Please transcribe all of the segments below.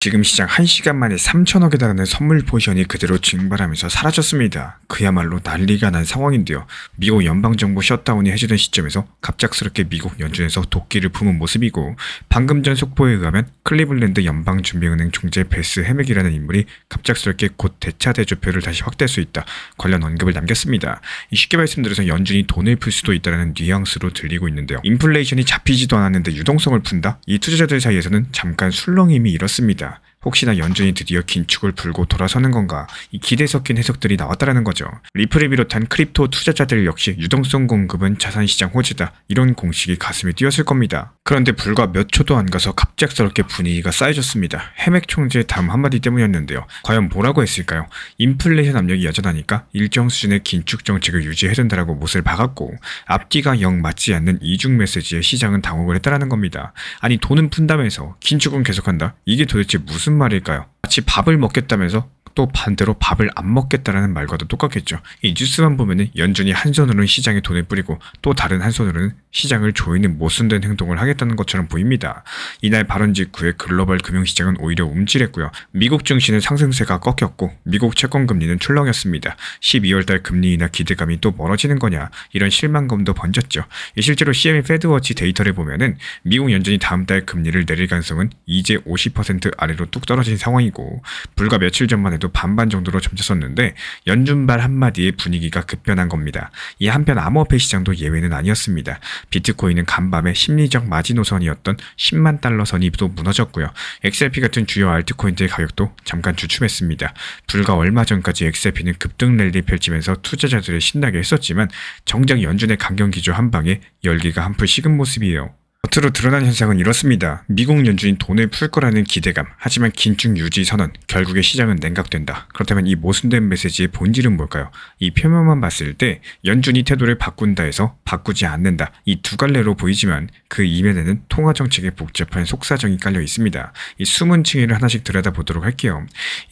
지금 시장 1시간 만에 3천억에 달하는 선물 포지션이 그대로 증발하면서 사라졌습니다. 그야말로 난리가 난 상황인데요. 미국 연방정부 셧다운이 해제된 시점에서 갑작스럽게 미국 연준에서 도끼를 품은 모습이고, 방금 전 속보에 의하면 클리블랜드 연방준비은행 총재 베스 해맥이라는 인물이 갑작스럽게 곧 대차 대조표를 다시 확대할 수 있다, 관련 언급을 남겼습니다. 쉽게 말씀드려서 연준이 돈을 풀 수도 있다는 뉘앙스로 들리고 있는데요. 인플레이션이 잡히지도 않았는데 유동성을 푼다? 이 투자자들 사이에서는 잠깐 술렁임이 일었습니다. 혹시나 연준이 드디어 긴축을 풀고 돌아서는 건가, 이 기대 섞인 해석들이 나왔다라는 거죠. 리플을 비롯한 크립토 투자자들 역시 유동성 공급은 자산시장 호재다, 이런 공식이 가슴에 뛰었을 겁니다. 그런데 불과 몇 초도 안 가서 갑작스럽게 분위기가 쌓여졌습니다. 해맥 총재의 다음 한마디 때문이었는데요. 과연 뭐라고 했을까요? 인플레이션 압력이 여전하니까 일정 수준의 긴축 정책을 유지해야 된다라고 못을 박았고, 앞뒤가 영 맞지 않는 이중 메시지에 시장은 당혹을 했다라는 겁니다. 아니, 돈은 푼다면서 긴축은 계속한다? 이게 도대체 무슨 말일까요? 마치 밥을 먹겠다면서 또 반대로 밥을 안 먹겠다라는 말과도 똑같겠죠. 이 뉴스만 보면은 연준이 한 손으로는 시장에 돈을 뿌리고 또 다른 한 손으로는 시장을 조이는 모순된 행동을 하겠다는 것처럼 보입니다. 이날 발언 직후에 글로벌 금융시장은 오히려 움찔했고요. 미국 증시는 상승세가 꺾였고 미국 채권금리는 출렁였습니다. 12월달 금리 인하 기대감이 또 멀어지는 거냐, 이런 실망감도 번졌죠. 실제로 CME 패드워치 데이터를 보면은 미국 연준이 다음 달 금리를 내릴 가능성은 이제 50% 아래로 뚝 떨어진 상황이고, 불과 며칠 전만 해도 반반 정도로 점쳤었는데 연준발 한마디에 분위기가 급변한 겁니다. 이 한편 암호화폐 시장도 예외는 아니었습니다. 비트코인은 간밤에 심리적 마지노선이었던 10만 달러 선이 또 무너졌고요. XRP 같은 주요 알트코인들의 가격도 잠깐 주춤했습니다. 불과 얼마 전까지 XRP는 급등 랠리 펼치면서 투자자들을 신나게 했었지만 정작 연준의 강경 기조 한 방에 열기가 한풀 식은 모습이에요. 겉으로 드러난 현상은 이렇습니다. 미국 연준이 돈을 풀 거라는 기대감, 하지만 긴축 유지 선언, 결국에 시장은 냉각된다. 그렇다면 이 모순된 메시지의 본질은 뭘까요? 이 표면만 봤을 때 연준이 태도를 바꾼다 해서 바꾸지 않는다, 이 두 갈래로 보이지만 그 이면에는 통화정책의 복잡한 속사정이 깔려 있습니다. 이 숨은 층위를 하나씩 들여다보도록 할게요.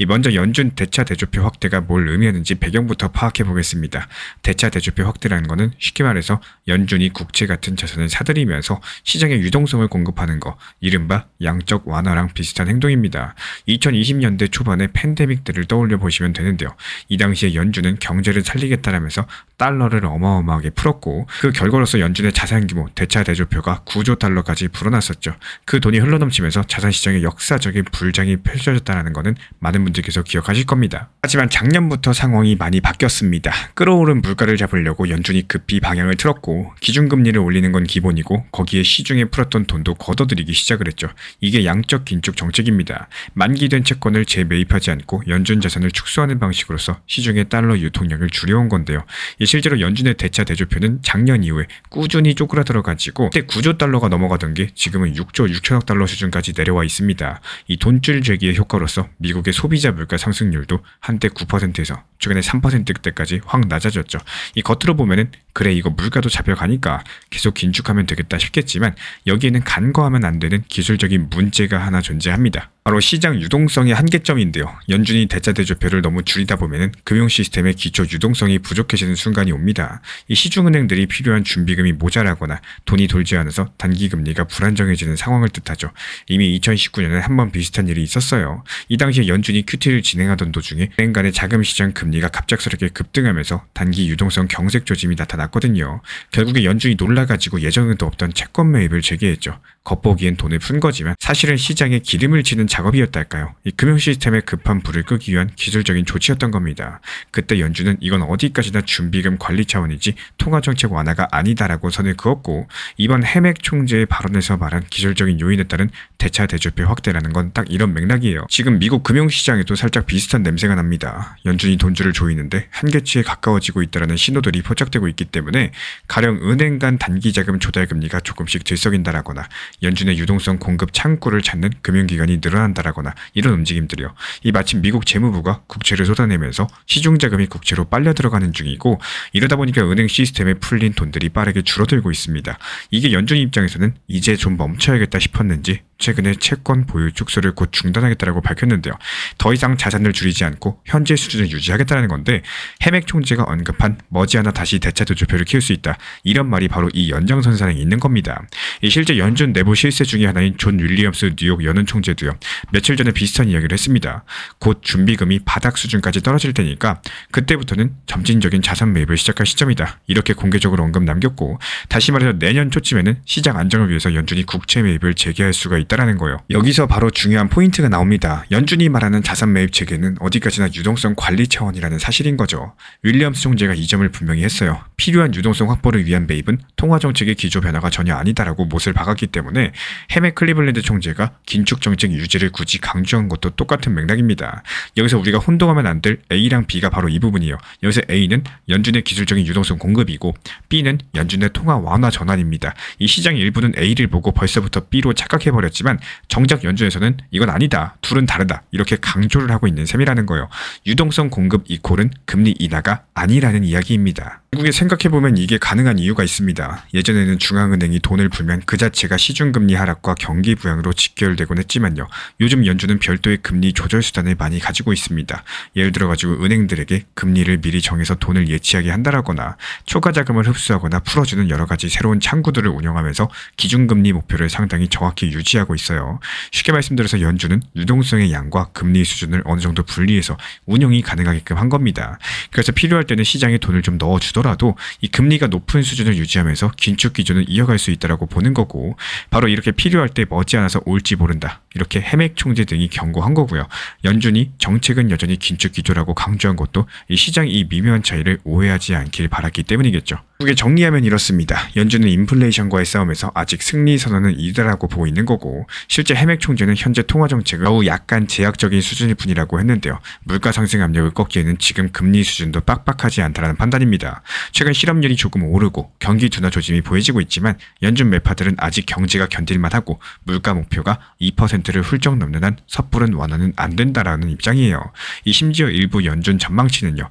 먼저 연준 대차 대조표 확대가 뭘 의미하는지 배경부터 파악해 보겠습니다. 대차 대조표 확대라는 것은 쉽게 말해서 연준이 국채 같은 자산을 사들이면서 시장에 유동성을 공급하는 거, 이른바 양적 완화랑 비슷한 행동입니다. 2020년대 초반의 팬데믹 때를 떠올려 보시면 되는데요. 이 당시에 연준은 경제를 살리겠다라면서 달러를 어마어마하게 풀었고, 그 결과로서 연준의 자산 규모 대차 대조표가 9조 달러까지 불어났었죠. 그 돈이 흘러넘치면서 자산시장에 역사적인 불장이 펼쳐졌다는 것은 많은 분들께서 기억하실 겁니다. 하지만 작년부터 상황이 많이 바뀌었습니다. 끌어오른 물가를 잡으려고 연준이 급히 방향을 틀었고, 기준금리를 올리는 건 기본이고 거기에 시중에 풀었던 돈도 걷어들이기 시작을 했죠. 이게 양적 긴축 정책입니다. 만기된 채권을 재매입하지 않고 연준 자산을 축소하는 방식으로서 시중의 달러 유통량을 줄여온 건데요. 실제로 연준의 대차 대조표는 작년 이후에 꾸준히 쪼그라들어가지고 그때 9조 달러가 넘어가던 게 지금은 6조 6천억 달러 수준까지 내려와 있습니다. 이 돈줄 재기의 효과로서 미국의 소비자 물가 상승률도 한때 9%에서 최근에 3%대까지 확 낮아졌죠. 이 겉으로 보면은 그래, 이거 물가도 잡혀가니까 계속 긴축하면 되겠다 싶겠지만 여기에는 간과하면 안 되는 기술적인 문제가 하나 존재합니다. 바로 시장 유동성의 한계점인데요. 연준이 대차 대조표를 너무 줄이다 보면은 금융 시스템의 기초 유동성이 부족해지는 순간이 옵니다. 이 시중은행들이 필요한 준비금이 모자라거나 돈이 돌지 않아서 단기 금리가 불안정해지는 상황을 뜻하죠. 이미 2019년에 한번 비슷한 일이 있었어요. 이 당시에 연준이 QT를 진행하던 도중에 은행 간의 자금 시장 금리가 갑작스럽게 급등하면서 단기 유동성 경색 조짐이 나타났거든요. 결국에 연준이 놀라가지고 예전에도 없던 채권 매입을 재개했죠. 겉보기엔 돈을 푼 거지만 사실은 시장에 기름을 치는 작업이었달까요? 이 금융 시스템의 급한 불을 끄기 위한 기술적인 조치였던 겁니다. 그때 연준은 이건 어디까지나 준비금 관리 차원이지 통화정책 완화가 아니다라고 선을 그었고, 이번 해맥 총재의 발언에서 말한 기술적인 요인에 따른 대차 대조표 확대라는 건 딱 이런 맥락이에요. 지금 미국 금융시장에도 살짝 비슷한 냄새가 납니다. 연준이 돈줄을 조이는데 한계치에 가까워지고 있다는 신호들이 포착되고 있기 때문에 가령 은행 간 단기 자금 조달 금리가 조금씩 들썩인다라거나 연준의 유동성 공급 창구를 찾는 금융기관이 늘어난다라거나 이런 움직임들이요. 이 마침 미국 재무부가 국채를 쏟아내면서 시중자금이 국채로 빨려 들어가는 중이고, 이러다 보니까 은행 시스템에 풀린 돈들이 빠르게 줄어들고 있습니다. 이게 연준 입장에서는 이제 좀 멈춰야겠다 싶었는지 최근에 채권 보유 축소를 곧 중단하겠다고 밝혔는데요. 더 이상 자산을 줄이지 않고 현재 수준을 유지하겠다는 건데 해맥 총재가 언급한 머지않아 다시 대차 도조표를 키울 수 있다. 이런 말이 바로 이 연장선상에 있는 겁니다. 실제 연준 내부 실세 중의 하나인 존 윌리엄스 뉴욕 연은 총재도요. 며칠 전에 비슷한 이야기를 했습니다. 곧 준비금이 바닥 수준까지 떨어질 테니까 그때부터는 점진적인 자산 매입을 시작할 시점이다. 이렇게 공개적으로 언급 남겼고 다시 말해서 내년 초쯤에는 시장 안정을 위해서 연준이 국채 매입을 재개할 수가 있다는 거예요. 여기서 바로 중요한 포인트가 나옵니다. 연준이 말하는 자산 매입 체계는 어디까지나 유동성 관리 차원이라는 사실인 거죠. 윌리엄스 총재가 이 점을 분명히 했어요. 필요한 유동성 확보를 위한 매입은 통화정책의 기조 변화가 전혀 아니다라고 못을 박았기 때문에 해맥 클리블랜드 총재가 긴축 정책 유지를 굳이 강조한 것도 똑같은 맥락입니다. 여기서 우리가 혼동하면 안 될 A랑 B가 바로 이 부분이에요. 여기서 A는 연준의 기술적인 유동성 공급이고 B는 연준의 통화 완화 전환입니다. 이 시장의 일부는 A를 보고 벌써부터 B로 착각해버렸지만 정작 연준에서는 이건 아니다. 둘은 다르다. 이렇게 강조를 하고 있는 셈이라는 거예요. 유동성 공급 이콜은 금리 인하가 아니라는 이야기입니다. 결국에 생각해보면 이게 가능한 이유가 있습니다. 예전에는 중앙은행이 돈을 풀면 그 자체가 시중금리 하락과 경기 부양으로 직결되곤 했지만요. 요즘 연준은 별도의 금리 조절 수단을 많이 가지고 있습니다. 예를 들어가지고 은행들에게 금리를 미리 정해서 돈을 예치하게 한다거나 초과 자금을 흡수하거나 풀어주는 여러 가지 새로운 창구들을 운영하면서 기준금리 목표를 상당히 정확히 유지하고 있어요. 쉽게 말씀드려서 연준은 유동성의 양과 금리 수준을 어느 정도 분리해서 운영이 가능하게끔 한 겁니다. 그래서 필요할 때는 시장에 돈을 좀 넣어주더라도 이 금리가 높은 수준을 유지하면서 긴축 기조는 이어갈 수 있다고 보는 거고 바로 이렇게 필요할 때 머지않아서 올지 모른다. 이렇게 해맥 총재 등이 경고한 거고요. 연준이 정책은 여전히 긴축 기조라고 강조한 것도 이 시장이 이 미묘한 차이를 오해하지 않길 바랐기 때문이겠죠. 그게 정리하면 이렇습니다. 연준은 인플레이션과의 싸움에서 아직 승리 선언은 이르다라고 보고 있는 거고 실제 해맥 총재는 현재 통화 정책을 겨우 약간 제약적인 수준일 뿐이라고 했는데요. 물가 상승 압력을 꺾기에는 지금 금리 수준도 빡빡하지 않다라는 판단입니다. 최근 실업률이 조금 오르고 경기 둔화 조짐이 보여지고 있지만 연준 매파들은 아직 경제가 견딜만하고 물가 목표가 2%를 훌쩍 넘는 한 섣부른 완화는 안 된다라는 입장이에요. 이 심지어 일부 연준 전망치는요.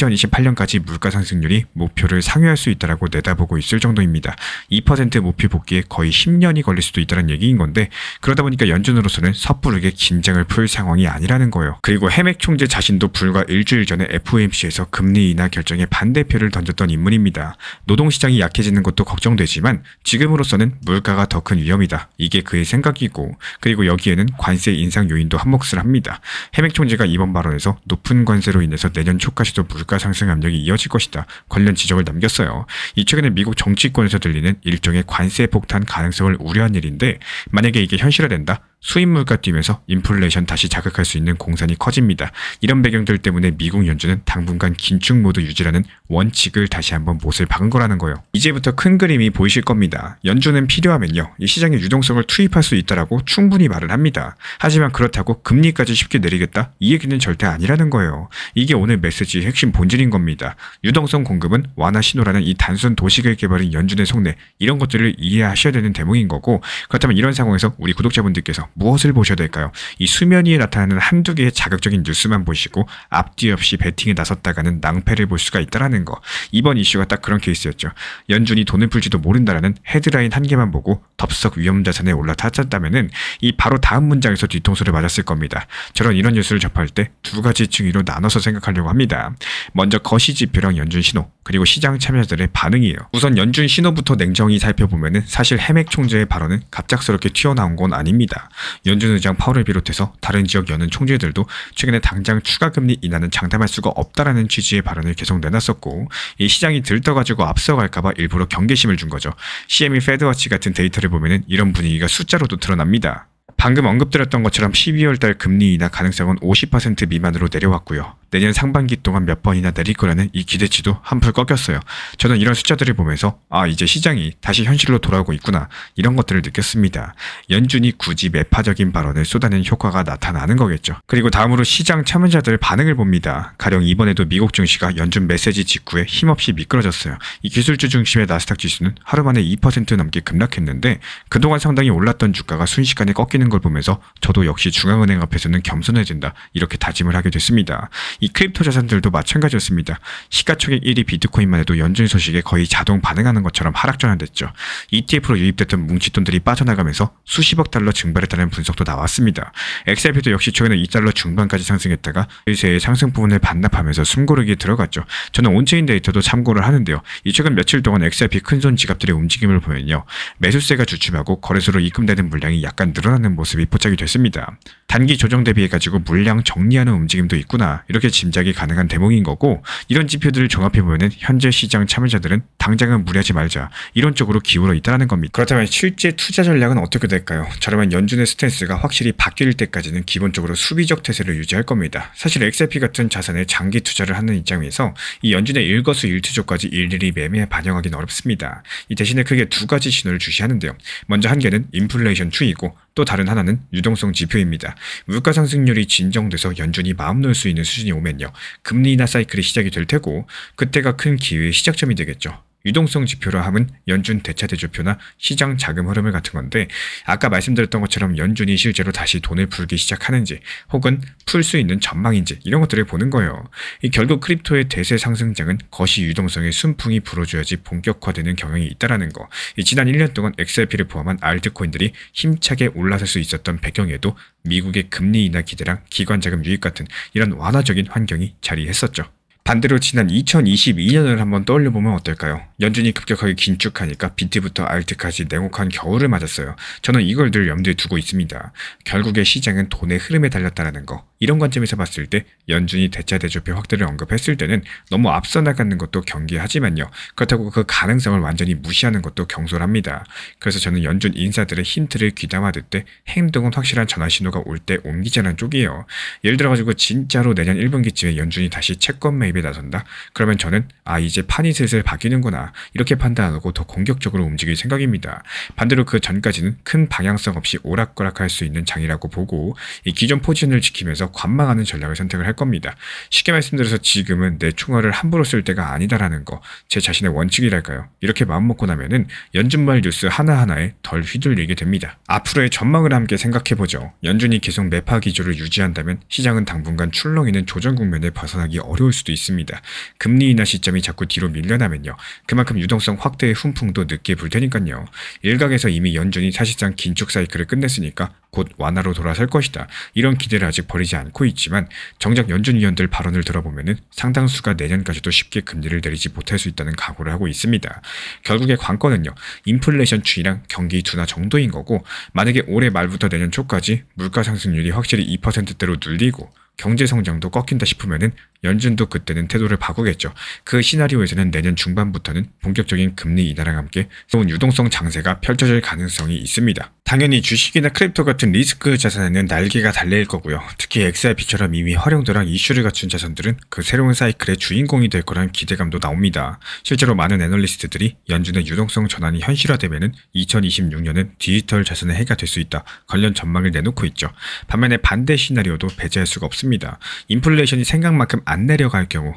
2028년까지 물가 상승률이 목표를 상회할 수 있다라고 내다보고 있을 정도입니다. 2% 목표 복귀에 거의 10년이 걸릴 수도 있다는 얘기인 건데 그러다 보니까 연준으로서는 섣부르게 긴장을 풀 상황이 아니라는 거예요. 그리고 해맥 총재 자신도 불과 일주일 전에 FOMC에서 금리 인하 결정에 반대표를 던졌던 인물입니다. 노동시장이 약해지는 것도 걱정되지만 지금으로서는 물가가 더 큰 위험이다. 이게 그의 생각이고 그리고 여기에는 관세 인상 요인도 한몫을 합니다. 해맥 총재가 이번 발언에서 높은 관세로 인해서 내년 초까지도 물가 상승 압력이 이어질 것이다. 관련 지적을 남겼어요. 이 최근에 미국 정치권에서 들리는 일종의 관세 폭탄 가능성을 우려한 일인데 만약에 이게 현실화된다? 수입 물가 뛰면서 인플레이션 다시 자극할 수 있는 공산이 커집니다. 이런 배경들 때문에 미국 연준은 당분간 긴축 모드 유지라는 원칙을 다시 한번 못을 박은 거라는 거예요. 이제부터 큰 그림이 보이실 겁니다. 연준은 필요하면요. 이 시장에 유동성을 투입할 수 있다라고 충분히 말을 합니다. 하지만 그렇다고 금리까지 쉽게 내리겠다? 이 얘기는 절대 아니라는 거예요. 이게 오늘 메시지의 핵심 본질인 겁니다. 유동성 공급은 완화 신호라는 이 단순 도식을 개발인 연준의 속내 이런 것들을 이해하셔야 되는 대목인 거고 그렇다면 이런 상황에서 우리 구독자분들께서 무엇을 보셔야 될까요? 이 수면 위에 나타나는 한두 개의 자극적인 뉴스만 보시고 앞뒤 없이 베팅에 나섰다가는 낭패를 볼 수가 있다는 거. 이번 이슈가 딱 그런 케이스였죠. 연준이 돈을 풀지도 모른다라는 헤드라인 한 개만 보고 덥석 위험자산에 올라탔다면은 이 바로 다음 문장에서 뒤통수를 맞았을 겁니다. 저런 이런 뉴스를 접할 때 두 가지 층위로 나눠서 생각하려고 합니다. 먼저 거시 지표랑 연준 신호 그리고 시장 참여자들의 반응이에요. 우선 연준 신호부터 냉정히 살펴보면은 사실 해맥 총재의 발언은 갑작스럽게 튀어나온 건 아닙니다. 연준 의장 파월을 비롯해서 다른 지역 연은 총재들도 최근에 당장 추가 금리 인하는 장담할 수가 없다라는 취지의 발언을 계속 내놨었고 이 시장이 들떠가지고 앞서갈까봐 일부러 경계심을 준 거죠. CME 페드워치 같은 데이터를 보면은 이런 분위기가 숫자로도 드러납니다. 방금 언급드렸던 것처럼 12월 달 금리 인하 가능성은 50% 미만으로 내려왔고요. 내년 상반기 동안 몇 번이나 내릴 거라는 이 기대치도 한풀 꺾였어요. 저는 이런 숫자들을 보면서 이제 시장이 다시 현실로 돌아오고 있구나 이런 것들을 느꼈습니다. 연준이 굳이 매파적인 발언을 쏟아낸 효과가 나타나는 거겠죠. 그리고 다음으로 시장 참여자들의 반응을 봅니다. 가령 이번에도 미국 증시가 연준 메시지 직후에 힘없이 미끄러졌어요. 이 기술주 중심의 나스닥 지수는 하루 만에 2% 넘게 급락했는데 그동안 상당히 올랐던 주가가 순식간에 꺾이는 걸 보면서 저도 역시 중앙은행 앞에서는 겸손해진다 이렇게 다짐을 하게 됐습니다. 이 크립토 자산들도 마찬가지였습니다. 시가총액 1위 비트코인만 해도 연준 소식에 거의 자동 반응하는 것처럼 하락 전환됐죠. ETF로 유입됐던 뭉칫돈들이 빠져나가면서 수십억 달러 증발했다는 분석도 나왔습니다. XRP도 역시 초에는 2달러 중반까지 상승했다가 일세의 상승 부분을 반납하면서 숨고르기에 들어갔죠. 저는 온체인 데이터도 참고를 하는데요. 이 최근 며칠 동안 XRP 큰손 지갑들의 움직임을 보면요. 매수세가 주춤하고 거래소로 입금되는 물량이 약간 늘어나는 모습이 포착이 됐습니다. 단기 조정 대비해가지고 물량 정리하는 움직임도 있구나, 이렇게 짐작이 가능한 대목인 거고, 이런 지표들을 종합해보면 현재 시장 참여자들은 당장은 무리하지 말자 이런 쪽으로 기울어 있다는 겁니다. 그렇다면 실제 투자 전략은 어떻게 될까요? 저라면 연준의 스탠스가 확실히 바뀔 때까지는 기본적으로 수비적 태세를 유지할 겁니다. 사실 XRP 같은 자산에 장기 투자를 하는 입장에서 이 연준의 일거수일투족까지 일일이 매매에 반영하기는 어렵습니다. 이 대신에 크게 두 가지 신호를 주시하는데요. 먼저 한 개는 인플레이션 추이고, 또 다른 하나는 유동성 지표입니다. 물가 상승률이 진정돼서 연준이 마음 놓을 수 있는 수준이 오면요, 금리 인하 사이클이 시작이 될 테고, 그때가 큰 기회의 시작점이 되겠죠. 유동성 지표로 하면 연준 대차대조표나 시장 자금 흐름을 같은 건데, 아까 말씀드렸던 것처럼 연준이 실제로 다시 돈을 풀기 시작하는지 혹은 풀 수 있는 전망인지 이런 것들을 보는 거예요. 결국 크립토의 대세 상승장은 거시 유동성의 순풍이 불어줘야지 본격화되는 경향이 있다는 거. 지난 1년 동안 XRP를 포함한 알트코인들이 힘차게 올라설 수 있었던 배경에도 미국의 금리 인하 기대랑 기관 자금 유입 같은 이런 완화적인 환경이 자리했었죠. 반대로 지난 2022년을 한번 떠올려보면 어떨까요? 연준이 급격하게 긴축하니까 비트부터 알트까지 냉혹한 겨울을 맞았어요. 저는 이걸 늘 염두에 두고 있습니다. 결국에 시장은 돈의 흐름에 달렸다는 거. 이런 관점에서 봤을 때 연준이 대차대조표 확대를 언급했을 때는 너무 앞서 나가는 것도 경계하지만요. 그렇다고 그 가능성을 완전히 무시하는 것도 경솔합니다. 그래서 저는 연준 인사들의 힌트를 귀담아 듣되 행동은 확실한 전환 신호가 올 때 옮기자는 쪽이에요. 예를 들어가지고 진짜로 내년 1분기쯤에 연준이 다시 채권 매입에 나선다? 그러면 저는 이제 판이 슬슬 바뀌는구나, 이렇게 판단하고 더 공격적으로 움직일 생각입니다. 반대로 그 전까지는 큰 방향성 없이 오락가락할 수 있는 장이라고 보고 이 기존 포지션을 지키면서 관망하는 전략을 선택을 할 겁니다. 쉽게 말씀드려서 지금은 내 총알을 함부로 쓸 때가 아니다라는 거, 제 자신의 원칙이랄까요. 이렇게 마음먹고 나면은 연준말 뉴스 하나하나에 덜 휘둘리게 됩니다. 앞으로의 전망을 함께 생각해보죠. 연준이 계속 매파 기조를 유지한다면 시장은 당분간 출렁이는 조정 국면에 벗어나기 어려울 수도 있습니다. 금리 인하 시점이 자꾸 뒤로 밀려나면요, 그만큼 유동성 확대의 훈풍도 늦게 불 테니까요. 일각에서 이미 연준이 사실상 긴축 사이클을 끝냈으니까 곧 완화로 돌아설 것이다, 이런 기대를 아직 버리지 않고 있지만, 정작 연준 위원들 발언을 들어보면은 상당수가 내년까지도 쉽게 금리를 내리지 못할 수 있다는 각오를 하고 있습니다. 결국에 관건은요, 인플레이션 추이랑 경기 둔화 정도인 거고, 만약에 올해 말부터 내년 초까지 물가 상승률이 확실히 2%대로 눌리고 경제 성장도 꺾인다 싶으면은 연준도 그때는 태도를 바꾸겠죠. 그 시나리오에서는 내년 중반부터는 본격적인 금리 인하랑 함께 새로운 유동성 장세가 펼쳐질 가능성이 있습니다. 당연히 주식이나 크립토 같은 리스크 자산에는 날개가 달릴 거고요. 특히 XRP처럼 이미 활용도랑 이슈를 갖춘 자산들은 그 새로운 사이클의 주인공이 될 거란 기대감도 나옵니다. 실제로 많은 애널리스트들이 연준의 유동성 전환이 현실화되면은 2026년은 디지털 자산의 해가 될 수 있다, 관련 전망을 내놓고 있죠. 반면에 반대 시나리오도 배제할 수가 없습니다. 인플레이션이 생각만큼 안 내려갈 경우,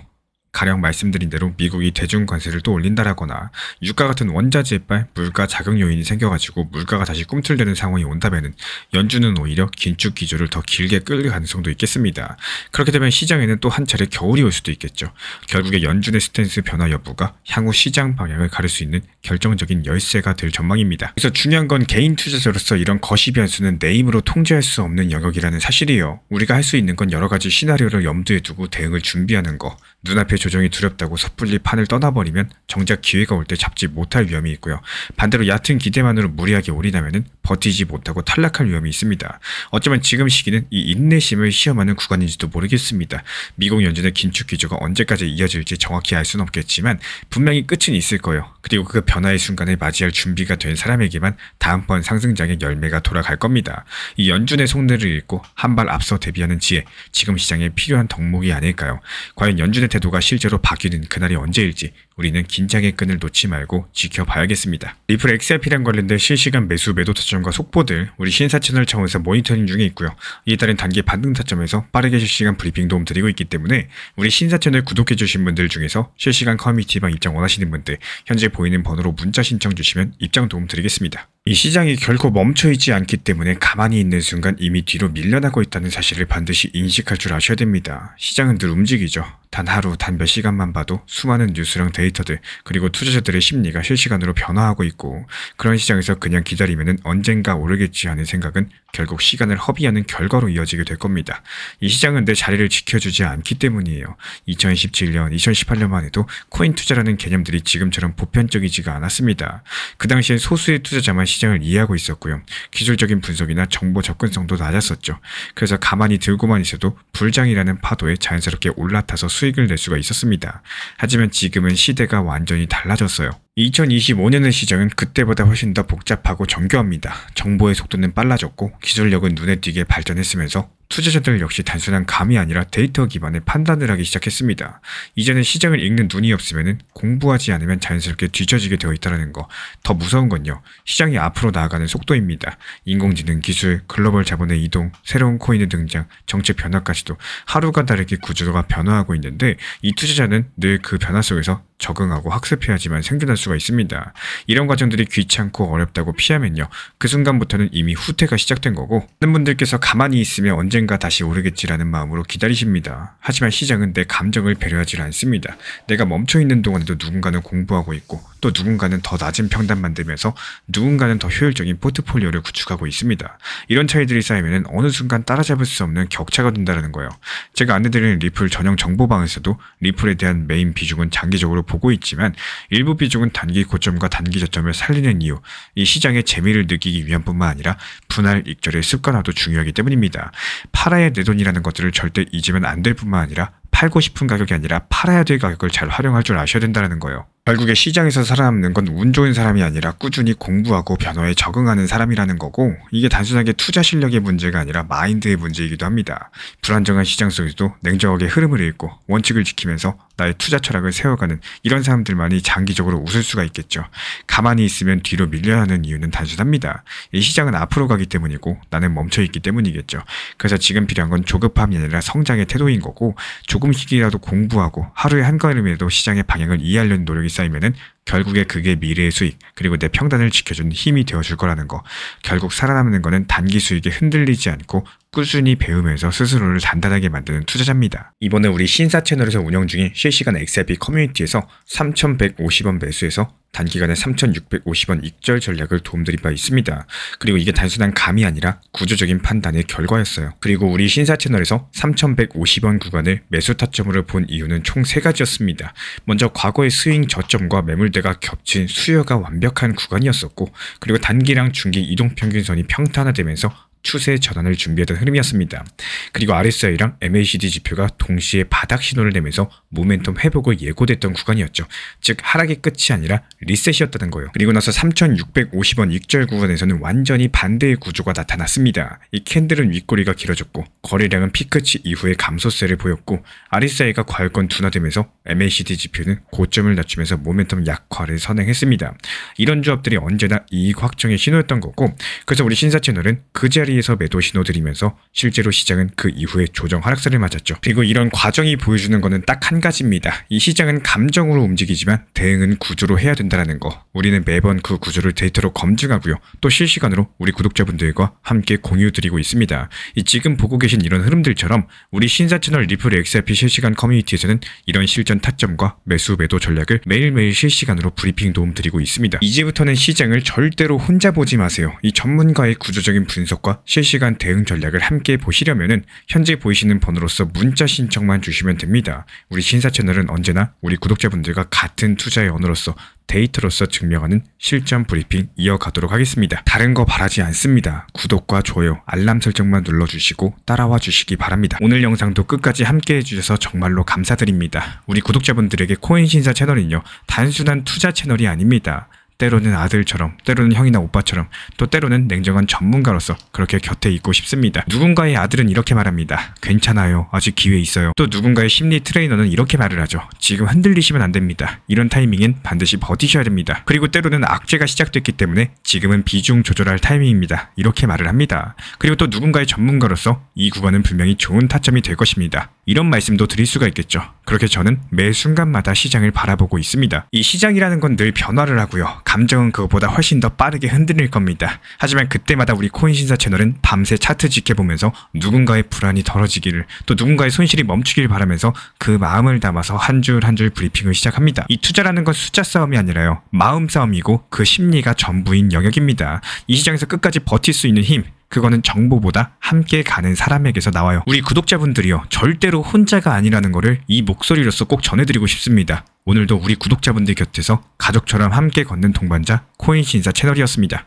가령 말씀드린 대로 미국이 대중 관세를 또 올린다라거나 유가 같은 원자재에 빨 물가 자극 요인이 생겨가지고 물가가 다시 꿈틀대는 상황이 온다면은 연준은 오히려 긴축 기조를 더 길게 끌 가능성도 있겠습니다. 그렇게 되면 시장에는 또 한 차례 겨울이 올 수도 있겠죠. 결국에 연준의 스탠스 변화 여부가 향후 시장 방향을 가릴 수 있는 결정적인 열쇠가 될 전망입니다. 그래서 중요한 건 개인 투자자로서 이런 거시 변수는 내 힘으로 통제할 수 없는 영역이라는 사실이에요. 우리가 할 수 있는 건 여러 가지 시나리오를 염두에 두고 대응을 준비하는 거. 눈앞에 조정이 두렵다고 섣불리 판을 떠나버리면 정작 기회가 올 때 잡지 못할 위험이 있고요. 반대로 얕은 기대만으로 무리하게 올인하면 버티지 못하고 탈락할 위험이 있습니다. 어쩌면 지금 시기는 이 인내심을 시험하는 구간인지도 모르겠습니다. 미국 연준의 긴축 기조가 언제까지 이어질지 정확히 알 수는 없겠지만 분명히 끝은 있을 거예요. 그리고 그 변화의 순간을 맞이할 준비가 된 사람에게만 다음번 상승장의 열매가 돌아갈 겁니다. 이 연준의 속내를 읽고 한 발 앞서 대비하는 지혜, 지금 시장에 필요한 덕목이 아닐까요? 과연 연준의 태도가 실제로 바뀌는 그날이 언제일지 우리는 긴장의 끈을 놓지 말고 지켜봐야겠습니다. 리플 XRP랑 관련된 실시간 매수 매도 타점과 속보들 우리 신사 채널 차원에서 모니터링 중에 있고요. 이에 따른 단기 반등 타점에서 빠르게 실시간 브리핑 도움 드리고 있기 때문에 우리 신사 채널 구독해주신 분들 중에서 실시간 커뮤니티방 입장 원하시는 분들 현재 보이는 번호로 문자 신청 주시면 입장 도움 드리겠습니다. 이 시장이 결코 멈춰있지 않기 때문에 가만히 있는 순간 이미 뒤로 밀려나고 있다는 사실을 반드시 인식할 줄 아셔야 됩니다. 시장은 늘 움직이죠. 단 하루, 단 몇 시간만 봐도 수많은 뉴스랑 데이터들 그리고 투자자들의 심리가 실시간으로 변화하고 있고 그런 시장에서 그냥 기다리면 언젠가 오르겠지 하는 생각은 결국 시간을 허비하는 결과로 이어지게 될 겁니다. 이 시장은 내 자리를 지켜주지 않기 때문이에요. 2017년, 2018년만 해도 코인 투자라는 개념들이 지금처럼 보편적이지가 않았습니다. 그 당시엔 소수의 투자자만 시장을 이해하고 있었고요. 기술적인 분석이나 정보 접근성도 낮았었죠. 그래서 가만히 들고만 있어도 불장이라는 파도에 자연스럽게 올라타서 수익을 낼 수가 있었습니다. 하지만 지금은 시대가 완전히 달라졌어요. 2025년의 시장은 그때보다 훨씬 더 복잡하고 정교합니다. 정보의 속도는 빨라졌고 기술력은 눈에 띄게 발전했으면서 투자자들 역시 단순한 감이 아니라 데이터 기반의 판단을 하기 시작했습니다. 이제는 시장을 읽는 눈이 없으면 공부하지 않으면 자연스럽게 뒤처지게 되어 있다는 거. 더 무서운 건요. 시장이 앞으로 나아가는 속도입니다. 인공지능 기술, 글로벌 자본의 이동, 새로운 코인의 등장, 정책 변화까지도 하루가 다르게 구조가 변화하고 있는데 이 투자자는 늘 그 변화 속에서 적응하고 학습해야지만 생존할 수가 있습니다. 이런 과정들이 귀찮고 어렵다고 피하면요. 그 순간부터는 이미 후퇴가 시작된 거고 많은 분들께서 가만히 있으면 언젠가 다시 오르겠지라는 마음으로 기다리십니다. 하지만 시장은 내 감정을 배려하지 않습니다. 내가 멈춰있는 동안에도 누군가는 공부하고 있고 또 누군가는 더 낮은 평단 만들면서 누군가는 더 효율적인 포트폴리오를 구축하고 있습니다. 이런 차이들이 쌓이면 어느 순간 따라잡을 수 없는 격차가 된다는 거예요. 제가 안내드리는 리플 전용 정보방에서도 리플에 대한 메인 비중은 장기적으로 보고 있지만 일부 비중은 단기 고점과 단기 저점을 살리는 이유, 이 시장의 재미를 느끼기 위한 뿐만 아니라 분할 익절의 습관화도 중요하기 때문입니다. 팔아야 내 돈이라는 것들을 절대 잊으면 안 될 뿐만 아니라 팔고 싶은 가격이 아니라 팔아야 될 가격을 잘 활용할 줄 아셔야 된다는 거예요. 결국에 시장에서 살아남는 건 운 좋은 사람이 아니라 꾸준히 공부하고 변화에 적응하는 사람이라는 거고 이게 단순하게 투자 실력의 문제가 아니라 마인드의 문제이기도 합니다. 불안정한 시장 속에서도 냉정하게 흐름을 읽고 원칙을 지키면서 나의 투자 철학을 세워가는 이런 사람들만이 장기적으로 웃을 수가 있겠죠. 가만히 있으면 뒤로 밀려야 하는 이유는 단순합니다. 이 시장은 앞으로 가기 때문이고 나는 멈춰있기 때문이겠죠. 그래서 지금 필요한 건 조급함이 아니라 성장의 태도인 거고 조금씩이라도 공부하고 하루에 한 걸음이라도 시장의 방향을 이해하려는 노력이 쌓이면은 결국에 그게 미래의 수익 그리고 내 평단을 지켜주는 힘이 되어줄 거라는 거. 결국 살아남는 거는 단기 수익에 흔들리지 않고 꾸준히 배우면서 스스로를 단단하게 만드는 투자자입니다. 이번에 우리 신사 채널에서 운영 중인 실시간 XRP 커뮤니티에서 3,150원 매수해서 단기간에 3,650원 익절 전략을 도움드린 바 있습니다. 그리고 이게 단순한 감이 아니라 구조적인 판단의 결과였어요. 그리고 우리 신사 채널에서 3,150원 구간을 매수 타점으로 본 이유는 총 3가지였습니다. 먼저 과거의 스윙 저점과 매물대가 겹친 수요가 완벽한 구간이었었고 그리고 단기랑 중기 이동평균선이 평탄화되면서 추세 전환을 준비하던 흐름이었습니다. 그리고 RSI랑 MACD 지표가 동시에 바닥 신호를 내면서 모멘텀 회복을 예고됐던 구간이었죠. 즉 하락의 끝이 아니라 리셋이었다는 거예요. 그리고 나서 3,650원 익절 구간에서는 완전히 반대의 구조가 나타났습니다. 이 캔들은 윗꼬리가 길어졌고 거래량은 피크치 이후에 감소세를 보였고 RSI가 과열권 둔화되면서 MACD 지표는 고점을 낮추면서 모멘텀 약화를 선행했습니다. 이런 조합들이 언제나 이익 확정의 신호였던 거고 그래서 우리 신사 채널은 그 자리에서 매도 신호 드리면서 실제로 시장은 그 이후에 조정 하락세를 맞았죠. 그리고 이런 과정이 보여주는 거는 딱 한 가지입니다. 이 시장은 감정으로 움직이지만 대응은 구조로 해야 된다는 거. 우리는 매번 그 구조를 데이터로 검증하고요. 또 실시간으로 우리 구독자분들과 함께 공유드리고 있습니다. 이 지금 보고 계신 이런 흐름들처럼 우리 신사 채널 리플 XRP 실시간 커뮤니티에서는 이런 실전 타점과 매수 매도 전략을 매일매일 실시간으로 브리핑 도움 드리고 있습니다. 이제부터는 시장을 절대로 혼자 보지 마세요. 이 전문가의 구조적인 분석과 실시간 대응 전략을 함께 보시려면은 현재 보이시는 번호로서 문자 신청만 주시면 됩니다. 우리 신사 채널은 언제나 우리 구독자분들과 같은 투자의 언어로서 데이터로서 증명하는 실전 브리핑 이어가도록 하겠습니다. 다른 거 바라지 않습니다. 구독과 좋아요, 알람 설정만 눌러주시고 따라와 주시기 바랍니다. 오늘 영상도 끝까지 함께 해주셔서 정말로 감사드립니다. 우리 구독자분들에게 코인 신사 채널은요 단순한 투자 채널이 아닙니다. 때로는 아들처럼, 때로는 형이나 오빠처럼, 또 때로는 냉정한 전문가로서 그렇게 곁에 있고 싶습니다. 누군가의 아들은 이렇게 말합니다. 괜찮아요. 아직 기회 있어요. 또 누군가의 심리 트레이너는 이렇게 말을 하죠. 지금 흔들리시면 안 됩니다. 이런 타이밍엔 반드시 버티셔야 됩니다. 그리고 때로는 악재가 시작됐기 때문에 지금은 비중 조절할 타이밍입니다. 이렇게 말을 합니다. 그리고 또 누군가의 전문가로서 이 구간은 분명히 좋은 타점이 될 것입니다. 이런 말씀도 드릴 수가 있겠죠. 그렇게 저는 매 순간마다 시장을 바라보고 있습니다. 이 시장이라는 건 늘 변화를 하고요. 감정은 그것보다 훨씬 더 빠르게 흔들릴 겁니다. 하지만 그때마다 우리 코인신사 채널은 밤새 차트 지켜보면서 누군가의 불안이 덜어지기를, 또 누군가의 손실이 멈추길 바라면서 그 마음을 담아서 한 줄 한 줄 브리핑을 시작합니다. 이 투자라는 건 숫자 싸움이 아니라요. 마음 싸움이고 그 심리가 전부인 영역입니다. 이 시장에서 끝까지 버틸 수 있는 힘, 그거는 정보보다 함께 가는 사람에게서 나와요. 우리 구독자분들이요, 절대로 혼자가 아니라는 거를 이 목소리로서 꼭 전해드리고 싶습니다. 오늘도 우리 구독자분들 곁에서 가족처럼 함께 걷는 동반자 코인신사 채널이었습니다.